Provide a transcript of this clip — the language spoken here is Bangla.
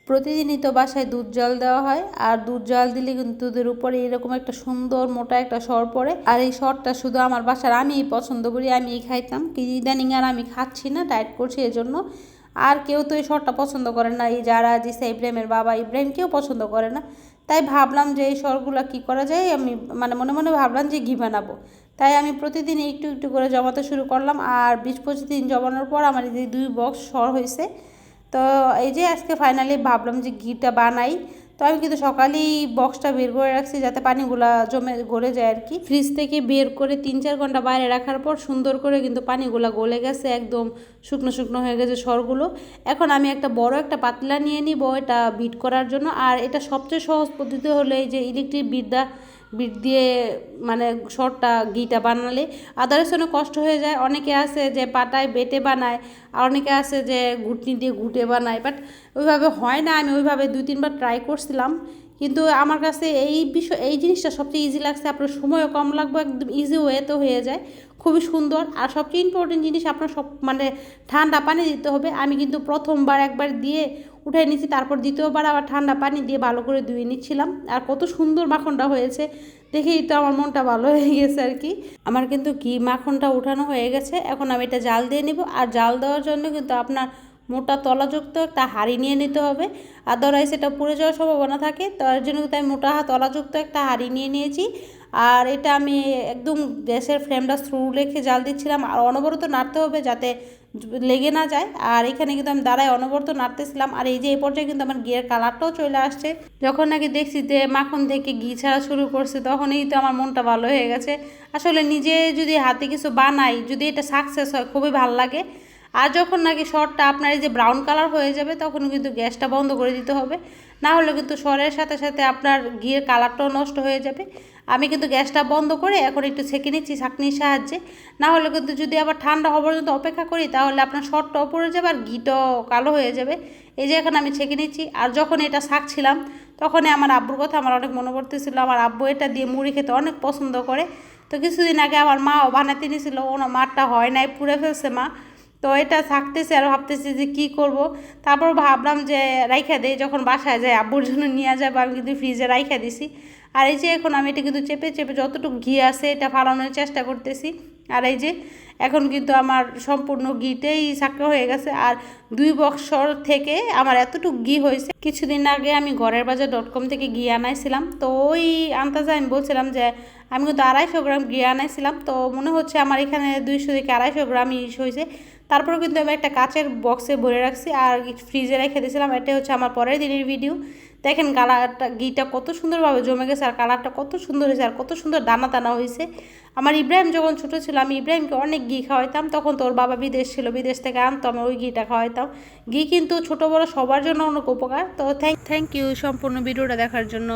প্রতিদিনই তো বাসায় দুধ জাল দেওয়া হয়, আর দুধ জাল দিলে কিন্তু দুধের উপরে এরকম একটা সুন্দর মোটা একটা সর পড়ে। আর এই সরটা শুধু আমার বাসার আমিই পছন্দ করি, আমিই খাইতাম। কি ইদানিং আর আমি খাচ্ছি না, ডায়েট করছি এজন্য। আর কেউ তো এই সরটা পছন্দ করে না, এই যারা জিসা ইব্রাহিমের বাবা ইব্রাহিম কেউ পছন্দ করে না। তাই ভাবলাম যে এই সরগুলো কী করা যায়, আমি মানে মনে মনে ভাবলাম যে ঘি বানাবো। তাই আমি প্রতিদিন একটু একটু করে জমাতে শুরু করলাম, আর 20-25 দিন জমানোর পর আমার এই 2 বক্স সর হয়েছে। তো এই যে আজকে ফাইনালি ভাবলাম যে ঘিটা বানাই। তো আমি কিন্তু সকালেই বক্সটা বের করে রাখছি যাতে পানিগুলা জমে গলে যায় আর কি। ফ্রিজ থেকে বের করে 3-4 ঘন্টা বাইরে রাখার পর সুন্দর করে কিন্তু পানিগুলা গলে গেছে, একদম শুকনো শুকনো হয়ে গেছে সরগুলো। এখন আমি একটা বড় একটা পাতলা নিয়ে নিব এটা বিট করার জন্য। আর এটা সবচেয়ে সহজ পদ্ধতি হলো এই যে ইলেকট্রিক বিট দিয়ে মানে সরটা ঘিটা বানালে। আদারস অনেক কষ্ট হয়ে যায়, অনেকে আছে যে পাটায় বেটে বানায়, আর অনেকে আছে যে ঘুটনি দিয়ে ঘুটে বানায়, বাট ওইভাবে হয় না। আমি ওইভাবে 2-3 বার ট্রাই করছিলাম, কিন্তু আমার কাছে এই জিনিসটা সবচেয়ে ইজি লাগছে। আপনার সময়ও কম লাগবে, একদম ইজি ওয়েতে হয়ে যায়, খুবই সুন্দর। আর সবচেয়ে ইম্পর্টেন্ট জিনিস আপনার সব মানে ঠান্ডা পানি দিতে হবে। আমি কিন্তু প্রথমবার একবার দিয়ে উঠে নিচ্ছি, তারপর দ্বিতীয়বার আবার ঠান্ডা পানি দিয়ে ভালো করে ধুয়ে নিচ্ছিলাম। আর কত সুন্দর মাখনটা হয়েছে দেখেই তো আমার মনটা ভালো হয়ে গেছে আর কি। আমার কিন্তু ঘি মাখনটা উঠানো হয়ে গেছে, এখন আমি এটা জাল দিয়ে নিব। আর জাল দেওয়ার জন্য কিন্তু আপনার মোটা তলাযুক্ত একটা হাঁড়ি নিয়ে নিতে হবে, আদারওয়াইজ এটা পুড়ে যাওয়ার সম্ভাবনা থাকে। তার জন্য কিন্তু আমি মোটা তলাযুক্ত একটা হাঁড়ি নিয়ে নিয়েছি। আর এটা আমি একদম গ্যাসের ফ্লেমটা স্লো রেখে জাল দিচ্ছিলাম, আর অনবরত নাড়তে হবে যাতে লেগে না যায়। আর এখানে কিন্তু আমি দাঁড়ায় অনবরত নাড়তেছিলাম। আর এই যে এই পর্যায়ে কিন্তু আমার ঘিয়ের কালারটাও চলে আসছে। যখন নাকি দেখছি যে মাখন থেকে ঘি ছাড়া শুরু করছে, তখনই তো আমার মনটা ভালো হয়ে গেছে। আসলে নিজে যদি হাতে কিছু বানাই, যদি এটা সাকসেস হয়, খুবই ভালো লাগে। আর যখন নাকি সরটা আপনার এই যে ব্রাউন কালার হয়ে যাবে, তখন কিন্তু গ্যাসটা বন্ধ করে দিতে হবে, না হলে কিন্তু সরের সাথে সাথে আপনার ঘিয়ের কালারটাও নষ্ট হয়ে যাবে। আমি কিন্তু গ্যাসটা বন্ধ করে এখন একটু ছেঁকে নিচ্ছি ছাঁকনির সাহায্যে, না হলে কিন্তু যদি আবার ঠান্ডা হওয়ার পর্যন্ত অপেক্ষা করি তাহলে আপনার সরটাও পড়ে যাবে আর ঘিটাও কালো হয়ে যাবে। এই যে এখন আমি ছেঁকে নিচ্ছি। আর যখন এটা ছাঁকছিলাম তখনই আমার আব্বুর কথা আমার অনেক মনে পড়তেছিল। আমার আব্বু এটা দিয়ে মুড়ি খেতে অনেক পছন্দ করে। তো কিছুদিন আগে আমার মাও বানাতে নিয়েছিল, ওনার মারটা হয় নাই, পুড়ে ফেলছে মা। তো এটা থাকতেছে আর ভাবতেছি যে কী করব। তারপর ভাবলাম যে রাইখা দেই, যখন বাসায় যাই আব্বুর জন্য নিয়ে যাবো, আমি কিন্তু ফ্রিজে রাইখা দিছি। আর এই যে এখন আমি এটা কিন্তু চেপে চেপে যতটুকু ঘি আছে এটা ফালানোর চেষ্টা করতেছি। আর এই যে এখন কিন্তু আমার সম্পূর্ণ ঘিটাই ছাঁকা হয়ে গেছে। আর 2 বক্সর থেকে আমার এতটুকু ঘি হয়েছে। কিছুদিন আগে আমি ঘরেরবাজার.com থেকে ঘি আনাইছিলাম, তো ওই আন্দাজে আমি বলছিলাম যে আমি কিন্তু 250 গ্রাম ঘি আনাইছিলাম। তো মনে হচ্ছে আমার এখানে 200 থেকে 250 গ্রাম হয়েছে। তারপরে কিন্তু আমি একটা কাচের বক্সে ভরে রাখছি আর ফ্রিজে রেখে দিয়েছিলাম। এটা হচ্ছে আমার পরের দিনের ভিডিও। দেখেন কালারটা, ঘিটা কত সুন্দরভাবে জমে গেছে, আর কালারটা কত সুন্দর হয়েছে, আর কত সুন্দর দানা দানা হয়েছে। আমার ইব্রাহিম যখন ছোটো ছিল, আমি ইব্রাহিমকে অনেক ঘি খাওয়াইতাম। তখন তোর বাবা বিদেশ ছিল, বিদেশ থেকে আনতো, আমি ওই ঘিটা খাওয়াইতাম। ঘি কিন্তু ছোটো বড়ো সবার জন্য অনেক উপকার। তো থ্যাংক ইউ সম্পূর্ণ ভিডিওটা দেখার জন্য।